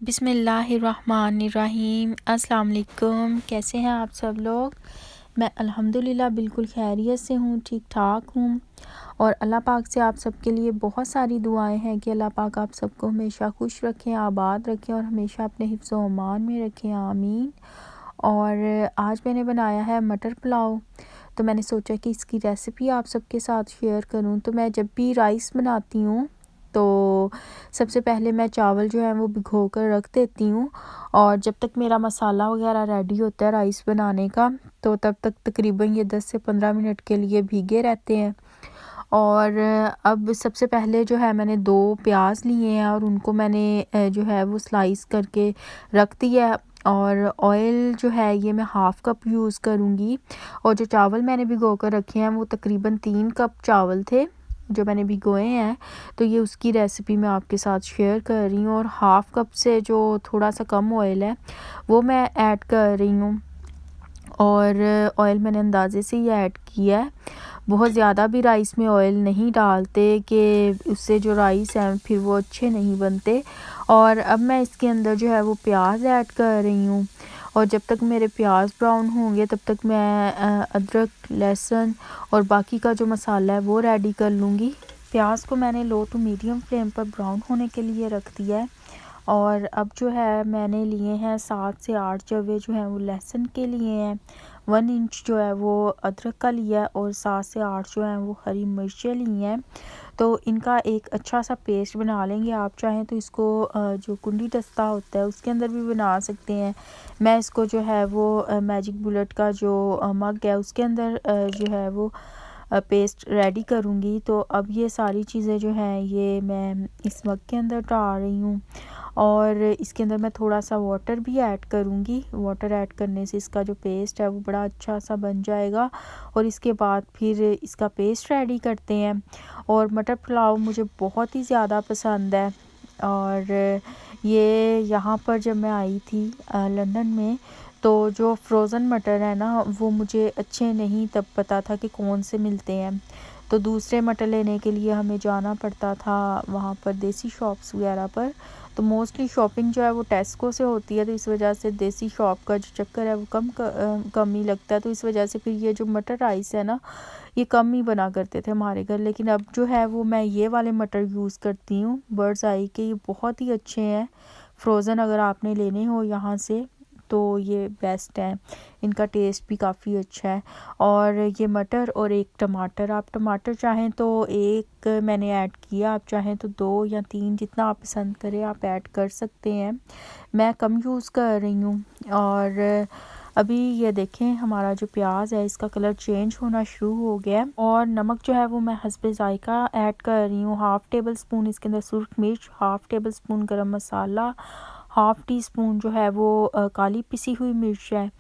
बिस्मिल्लाहिर्रहमानिर्रहीम। अस्सलाम वालेकुम। कैसे हैं आप सब लोग? मैं अल्हम्दुलिल्लाह बिल्कुल खैरियत से हूँ, ठीक ठाक हूँ। और अल्लाह पाक से आप सबके लिए बहुत सारी दुआएं हैं कि अल्लाह पाक आप सबको हमेशा खुश रखें, आबाद रखें और हमेशा अपने हिफ्ज़ व अमान में रखें, आमीन। और आज मैंने बनाया है मटर पुलाव। तो मैंने सोचा कि इसकी रेसिपी आप सबके साथ शेयर करूँ। तो मैं जब भी राइस बनाती हूँ तो सबसे पहले मैं चावल जो है वो भिगो कर रख देती हूँ, और जब तक मेरा मसाला वगैरह रेडी होता है राइस बनाने का तो तब तक तकरीबन ये 10 से 15 मिनट के लिए भीगे रहते हैं। और अब सबसे पहले जो है मैंने 2 प्याज लिए हैं और उनको मैंने जो है वो स्लाइस करके रख दिया है। और ऑयल जो है ये मैं हाफ़ कप यूज़ करूँगी। और जो चावल मैंने भिगो कर रखे हैं वो तकरीबन 3 कप चावल थे जो मैंने भिगोए हैं। तो ये उसकी रेसिपी मैं आपके साथ शेयर कर रही हूँ। और हाफ़ कप से जो थोड़ा सा कम ऑयल है वो मैं ऐड कर रही हूँ। और ऑयल मैंने अंदाज़े से ही ऐड किया है, बहुत ज़्यादा भी राइस में ऑयल नहीं डालते कि उससे जो राइस हैं फिर वो अच्छे नहीं बनते। और अब मैं इसके अंदर जो है वो प्याज ऐड कर रही हूँ। और जब तक मेरे प्याज ब्राउन होंगे तब तक मैं अदरक, लहसुन और बाकी का जो मसाला है वो रेडी कर लूँगी। प्याज को मैंने लो टू मीडियम फ्लेम पर ब्राउन होने के लिए रख दिया है। और अब जो है मैंने लिए हैं 7 से 8 जवे जो हैं वो लहसुन के लिए हैं, 1 इंच जो है वो अदरक का लिया है और 7 से 8 जो हैं वो हरी मिर्चें ली हैं। तो इनका एक अच्छा सा पेस्ट बना लेंगे। आप चाहें तो इसको जो कुंडी दस्ता होता है उसके अंदर भी बना सकते हैं। मैं इसको जो है वो मैजिक बुलेट का जो मग है उसके अंदर जो है वो पेस्ट रेडी करूँगी। तो अब ये सारी चीज़ें जो हैं ये मैं इस मग के अंदर डाल रही हूँ। और इसके अंदर मैं थोड़ा सा वाटर भी ऐड करूँगी। वाटर ऐड करने से इसका जो पेस्ट है वो बड़ा अच्छा सा बन जाएगा। और इसके बाद फिर इसका पेस्ट रेडी करते हैं। और मटर पुलाव मुझे बहुत ही ज़्यादा पसंद है। और ये यहाँ पर जब मैं आई थी लंदन में तो जो फ्रोज़न मटर है ना वो मुझे अच्छे नहीं तब पता था कि कौन से मिलते हैं। तो दूसरे मटर लेने के लिए हमें जाना पड़ता था वहाँ पर देसी शॉप्स वगैरह पर। तो मोस्टली शॉपिंग जो है वो टेस्को से होती है, तो इस वजह से देसी शॉप का जो चक्कर है वो कम ही लगता है। तो इस वजह से फिर ये जो मटर राइस है ना ये कम ही बना करते थे हमारे घर। लेकिन अब जो है वो मैं ये वाले मटर यूज़ करती हूँ बर्ड्स आई के। ये बहुत ही अच्छे हैं फ्रोज़न, अगर आपने लेने हो यहाँ से तो ये बेस्ट है, इनका टेस्ट भी काफ़ी अच्छा है। और ये मटर और एक टमाटर, आप टमाटर चाहें तो एक मैंने ऐड किया, आप चाहें तो 2 या 3 जितना आप पसंद करें आप ऐड कर सकते हैं। मैं कम यूज़ कर रही हूँ। और अभी ये देखें हमारा जो प्याज है इसका कलर चेंज होना शुरू हो गया है। और नमक जो है वो मैं हस्बे ज़ायका ऐड कर रही हूँ। हाफ़ टेबल स्पून इसके अंदर सुरख मिर्च, हाफ़ टेबल स्पून गरम मसाला, हाफ़ टी स्पून जो है वो काली पिसी हुई मिर्च है।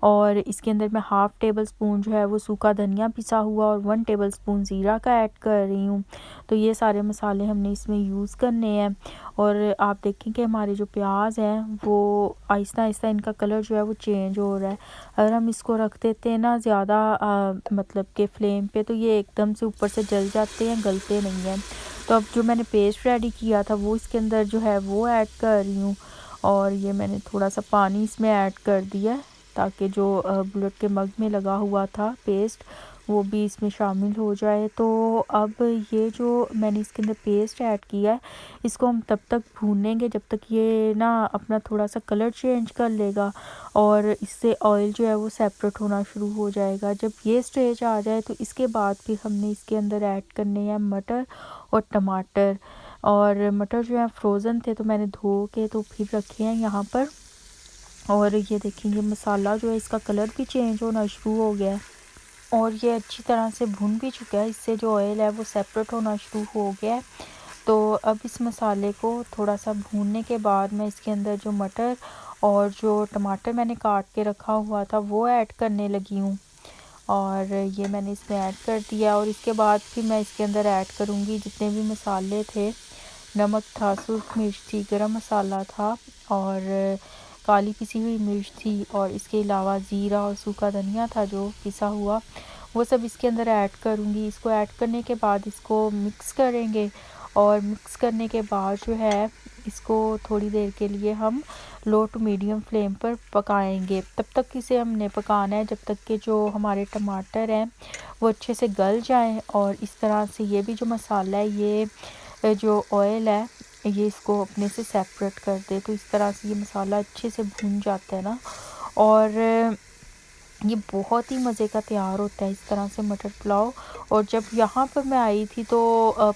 और इसके अंदर मैं हाफ़ टेबल स्पून जो है वो सूखा धनिया पिसा हुआ और 1 टेबल स्पून ज़ीरा का ऐड कर रही हूँ। तो ये सारे मसाले हमने इसमें यूज़ करने हैं। और आप देखें कि हमारे जो प्याज हैं वो आहिस्ता आहिस्ता इनका कलर जो है वो चेंज हो रहा है। अगर हम इसको रख देते हैं ना ज़्यादा मतलब के फ्लेम पे तो ये एकदम से ऊपर से जल जाते हैं, गलते नहीं हैं। तो अब जो मैंने पेस्ट रेडी किया था वो इसके अंदर जो है वो ऐड कर रही हूँ। और ये मैंने थोड़ा सा पानी इसमें ऐड कर दिया है ताकि जो बुलेट के मग में लगा हुआ था पेस्ट वो भी इसमें शामिल हो जाए। तो अब ये जो मैंने इसके अंदर पेस्ट ऐड किया है इसको हम तब तक भूनेंगे जब तक ये ना अपना थोड़ा सा कलर चेंज कर लेगा और इससे ऑयल जो है वो सेपरेट होना शुरू हो जाएगा। जब ये स्टेज आ जाए तो इसके बाद फिर हमने इसके अंदर ऐड करने हैं मटर और टमाटर। और मटर जो है फ्रोज़न थे तो मैंने धो के तो फिर रखे हैं यहाँ पर। और ये देखेंगे मसाला जो है इसका कलर भी चेंज होना शुरू हो गया है और ये अच्छी तरह से भुन भी चुका है, इससे जो ऑयल है वो सेपरेट होना शुरू हो गया है। तो अब इस मसाले को थोड़ा सा भूनने के बाद मैं इसके अंदर जो मटर और जो टमाटर मैंने काट के रखा हुआ था वो ऐड करने लगी हूँ। और ये मैंने इसमें ऐड कर दिया और इसके बाद फिर मैं इसके अंदर ऐड करूँगी जितने भी मसाले थे। नमक था, सुर्ख मिर्च थी, गरम मसाला था और काली पिसी हुई मिर्च थी और इसके अलावा ज़ीरा और सूखा धनिया था जो पिसा हुआ, वो सब इसके अंदर ऐड करूँगी। इसको ऐड करने के बाद इसको मिक्स करेंगे और मिक्स करने के बाद जो है इसको थोड़ी देर के लिए हम लो टू मीडियम फ्लेम पर पकाएंगे। तब तक इसे हमने पकाना है जब तक कि जो हमारे टमाटर हैं वो अच्छे से गल जाएं। और इस तरह से ये भी जो मसाला है, ये जो ऑयल है, ये इसको अपने से सेपरेट कर दे। तो इस तरह से ये मसाला अच्छे से भून जाता है ना, और ये बहुत ही मज़े का तैयार होता है इस तरह से मटर पुलाव। और जब यहाँ पर मैं आई थी तो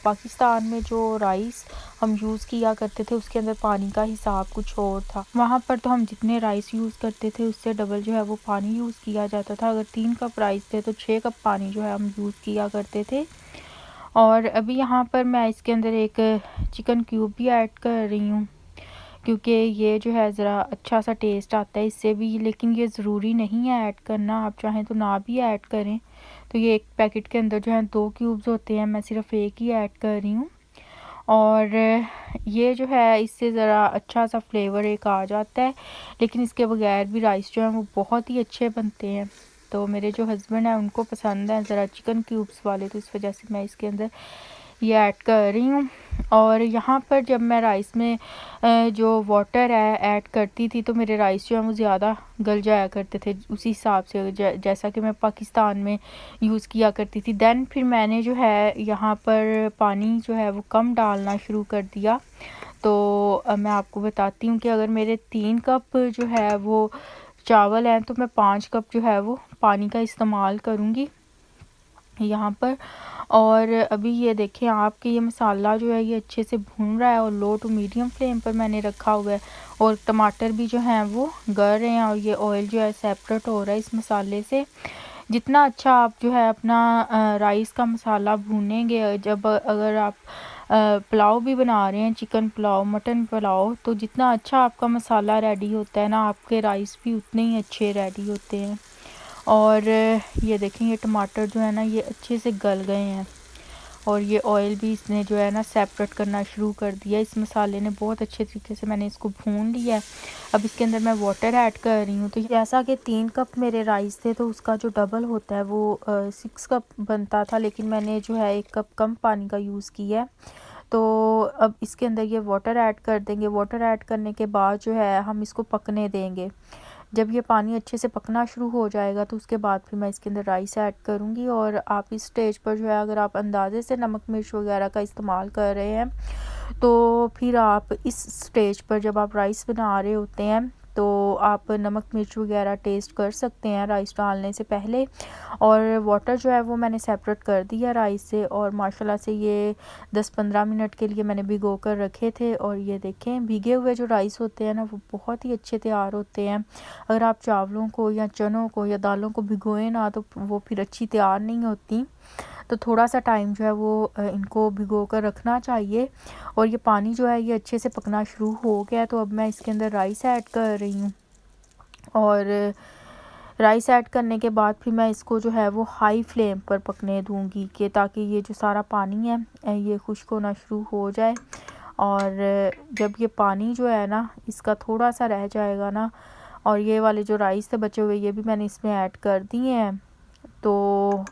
पाकिस्तान में जो राइस हम यूज़ किया करते थे उसके अंदर पानी का हिसाब कुछ और था। वहाँ पर तो हम जितने राइस यूज़ करते थे उससे डबल जो है वो पानी यूज़ किया जाता था। अगर 3 कप राइस थे तो 6 कप पानी जो है हम यूज़ किया करते थे। और अभी यहाँ पर मैं इसके अंदर एक चिकन क्यूब भी ऐड कर रही हूँ, क्योंकि ये जो है ज़रा अच्छा सा टेस्ट आता है इससे भी। लेकिन ये ज़रूरी नहीं है ऐड करना, आप चाहें तो ना भी ऐड करें। तो ये एक पैकेट के अंदर जो है 2 क्यूब्स होते हैं, मैं सिर्फ एक ही ऐड कर रही हूँ। और ये जो है इससे ज़रा अच्छा सा फ्लेवर एक आ जाता है। लेकिन इसके बगैर भी राइस जो है वो बहुत ही अच्छे बनते हैं। तो मेरे जो हस्बैंड हैं उनको पसंद है ज़रा चिकन क्यूब्स वाले, तो इस वजह से मैं इसके अंदर ये ऐड कर रही हूँ। और यहाँ पर जब मैं राइस में जो वाटर है ऐड करती थी तो मेरे राइस जो है वो ज़्यादा गल जाया करते थे उसी हिसाब से जैसा कि मैं पाकिस्तान में यूज़ किया करती थी। देन फिर मैंने जो है यहाँ पर पानी जो है वो कम डालना शुरू कर दिया। तो मैं आपको बताती हूँ कि अगर मेरे 3 कप जो है वो चावल हैं तो मैं 5 कप जो है वो पानी का इस्तेमाल करूँगी यहाँ पर। और अभी ये देखें आप कि ये मसाला जो है ये अच्छे से भून रहा है और लो टू मीडियम फ्लेम पर मैंने रखा हुआ है। और टमाटर भी जो हैं वो गल रहे हैं और ये ऑयल जो है सेपरेट हो रहा है इस मसाले से। जितना अच्छा आप जो है अपना राइस का मसाला भूनेंगे, जब अगर आप पुलाव भी बना रहे हैं, चिकन पुलाव, मटन पुलाव, तो जितना अच्छा आपका मसाला रेडी होता है ना, आपके राइस भी उतने ही अच्छे रेडी होते हैं। और ये देखें ये टमाटर जो है ना ये अच्छे से गल गए हैं और ये ऑयल भी इसने जो है ना सेपरेट करना शुरू कर दिया। इस मसाले ने बहुत अच्छे तरीके से मैंने इसको भून लिया है। अब इसके अंदर मैं वाटर ऐड कर रही हूँ। तो जैसा कि 3 कप मेरे राइस थे तो उसका जो डबल होता है वो 6 कप बनता था, लेकिन मैंने जो है 1 कप कम पानी का यूज़ किया है। तो अब इसके अंदर ये वाटर ऐड कर देंगे। वाटर ऐड करने के बाद जो है हम इसको पकने देंगे। जब ये पानी अच्छे से पकना शुरू हो जाएगा तो उसके बाद फिर मैं इसके अंदर राइस ऐड करूँगी। और आप इस स्टेज पर जो है अगर आप अंदाज़े से नमक मिर्च वगैरह का इस्तेमाल कर रहे हैं तो फिर आप इस स्टेज पर जब आप राइस बना रहे होते हैं तो आप नमक मिर्च वगैरह टेस्ट कर सकते हैं राइस डालने से पहले। और वाटर जो है वो मैंने सेपरेट कर दिया राइस से। और माशाल्लाह से ये 10-15 मिनट के लिए मैंने भिगो कर रखे थे। और ये देखें भीगे हुए जो राइस होते हैं ना वो बहुत ही अच्छे तैयार होते हैं। अगर आप चावलों को या चनों को या दालों को भिगोएं ना तो वो फिर अच्छी तैयार नहीं होती। तो थोड़ा सा टाइम जो है वो इनको भिगो कर रखना चाहिए। और ये पानी जो है ये अच्छे से पकना शुरू हो गया। तो अब मैं इसके अंदर राइस ऐड कर रही हूँ। और राइस ऐड करने के बाद फिर मैं इसको जो है वो हाई फ्लेम पर पकने दूँगी कि ताकि ये जो सारा पानी है ये खुश्क होना शुरू हो जाए। और जब ये पानी जो है ना इसका थोड़ा सा रह जाएगा ना, और ये वाले जो राइस थे बचे हुए ये भी मैंने इसमें ऐड कर दिए हैं। तो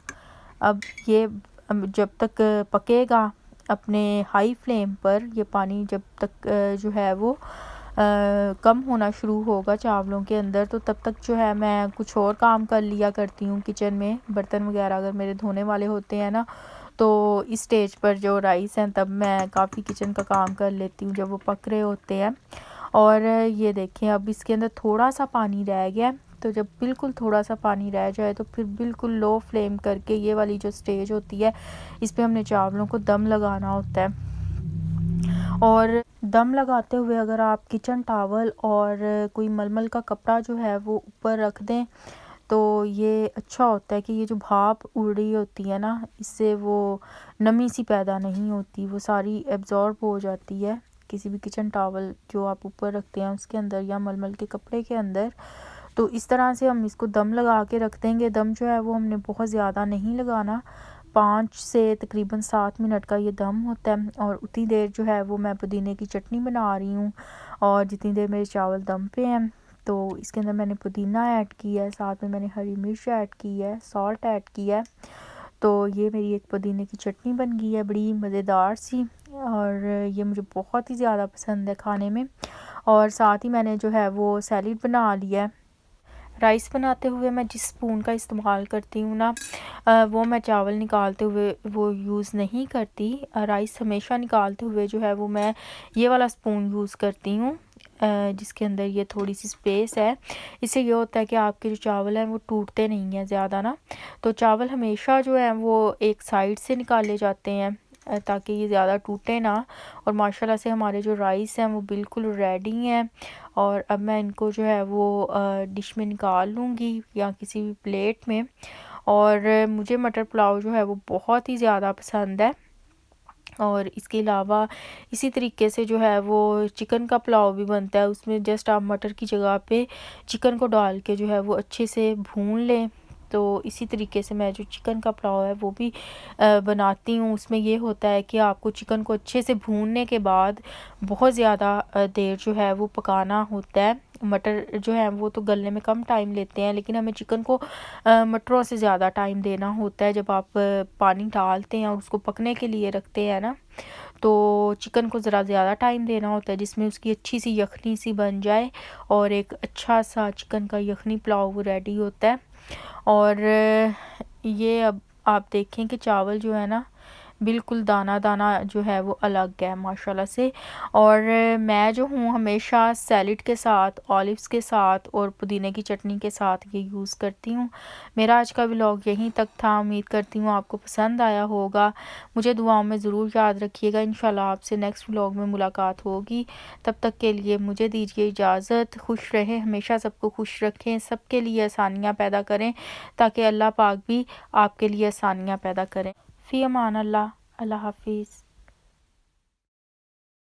अब ये जब तक पकेगा अपने हाई फ्लेम पर, ये पानी जब तक जो है वो कम होना शुरू होगा चावलों के अंदर, तो तब तक जो है मैं कुछ और काम कर लिया करती हूँ किचन में। बर्तन वगैरह अगर मेरे धोने वाले होते हैं ना तो इस स्टेज पर जो राइस हैं तब मैं काफ़ी किचन का काम कर लेती हूँ जब वो पक रहे होते हैं। और ये देखें अब इसके अंदर थोड़ा सा पानी रह गया है। तो जब बिल्कुल थोड़ा सा पानी रह जाए तो फिर बिल्कुल लो फ्लेम करके ये वाली जो स्टेज होती है इस पे हमने चावलों को दम लगाना होता है। और दम लगाते हुए अगर आप किचन टावल और कोई मलमल का कपड़ा जो है वो ऊपर रख दें तो ये अच्छा होता है कि ये जो भाप उड़ रही होती है ना इससे वो नमी सी पैदा नहीं होती, वो सारी एब्जॉर्ब हो जाती है किसी भी किचन टावल जो आप ऊपर रखते हैं उसके अंदर या मलमल के कपड़े के अंदर। तो इस तरह से हम इसको दम लगा के रख देंगे। दम जो है वो हमने बहुत ज़्यादा नहीं लगाना, 5 से तकरीबन 7 मिनट का ये दम होता है। और उतनी देर जो है वो मैं पुदीने की चटनी बना रही हूँ। और जितनी देर मेरे चावल दम पे हैं तो इसके अंदर मैंने पुदीना ऐड किया है, साथ में मैंने हरी मिर्च ऐड की है, सॉल्ट ऐड किया है। तो ये मेरी एक पुदीने की चटनी बन गई है बड़ी मज़ेदार सी। और ये मुझे बहुत ही ज़्यादा पसंद है खाने में। और साथ ही मैंने जो है वो सैलेड बना लिया है। राइस बनाते हुए मैं जिस स्पून का इस्तेमाल करती हूँ ना, वो मैं चावल निकालते हुए वो यूज़ नहीं करती। राइस हमेशा निकालते हुए जो है वो मैं ये वाला स्पून यूज़ करती हूँ, जिसके अंदर ये थोड़ी सी स्पेस है। इससे ये होता है कि आपके जो चावल हैं वो टूटते नहीं हैं ज़्यादा ना। तो चावल हमेशा जो है वो एक साइड से निकाले जाते हैं ताकि ये ज़्यादा टूटे ना। और माशाल्लाह से हमारे जो राइस हैं वो बिल्कुल रेडी हैं। और अब मैं इनको जो है वो डिश में निकाल लूँगी या किसी भी प्लेट में। और मुझे मटर पुलाव जो है वो बहुत ही ज़्यादा पसंद है। और इसके अलावा इसी तरीके से जो है वो चिकन का पुलाव भी बनता है। उसमें जस्ट आप मटर की जगह पे चिकन को डाल के जो है वो अच्छे से भून लें। तो इसी तरीके से मैं जो चिकन का पुलाव है वो भी बनाती हूँ। उसमें ये होता है कि आपको चिकन को अच्छे से भूनने के बाद बहुत ज़्यादा देर जो है वो पकाना होता है। मटर जो है वो तो गलने में कम टाइम लेते हैं, लेकिन हमें चिकन को मटरों से ज़्यादा टाइम देना होता है। जब आप पानी डालते हैं और उसको पकने के लिए रखते हैं ना, तो चिकन को ज़रा ज़्यादा टाइम देना होता है जिसमें उसकी अच्छी सी यखनी सी बन जाए और एक अच्छा सा चिकन का यखनी पुलाव रेडी होता है। और ये अब आप देखें कि चावल जो है ना बिल्कुल दाना दाना जो है वो अलग है माशाल्लाह से। और मैं जो हूँ हमेशा सैलेड के साथ, ऑलिव्स के साथ और पुदीने की चटनी के साथ ये यूज़ करती हूँ। मेरा आज का व्लॉग यहीं तक था। उम्मीद करती हूँ आपको पसंद आया होगा। मुझे दुआओं में ज़रूर याद रखिएगा। इंशाल्लाह आपसे नेक्स्ट व्लॉग में मुलाकात होगी। तब तक के लिए मुझे दीजिए इजाज़त। खुश रहें, हमेशा सबको खुश रखें, सबके लिए आसानियाँ पैदा करें ताकि अल्लाह पाक भी आपके लिए आसानियाँ पैदा करें। फ़ी अमान अल्लाह। अल्लाह हाफिज़।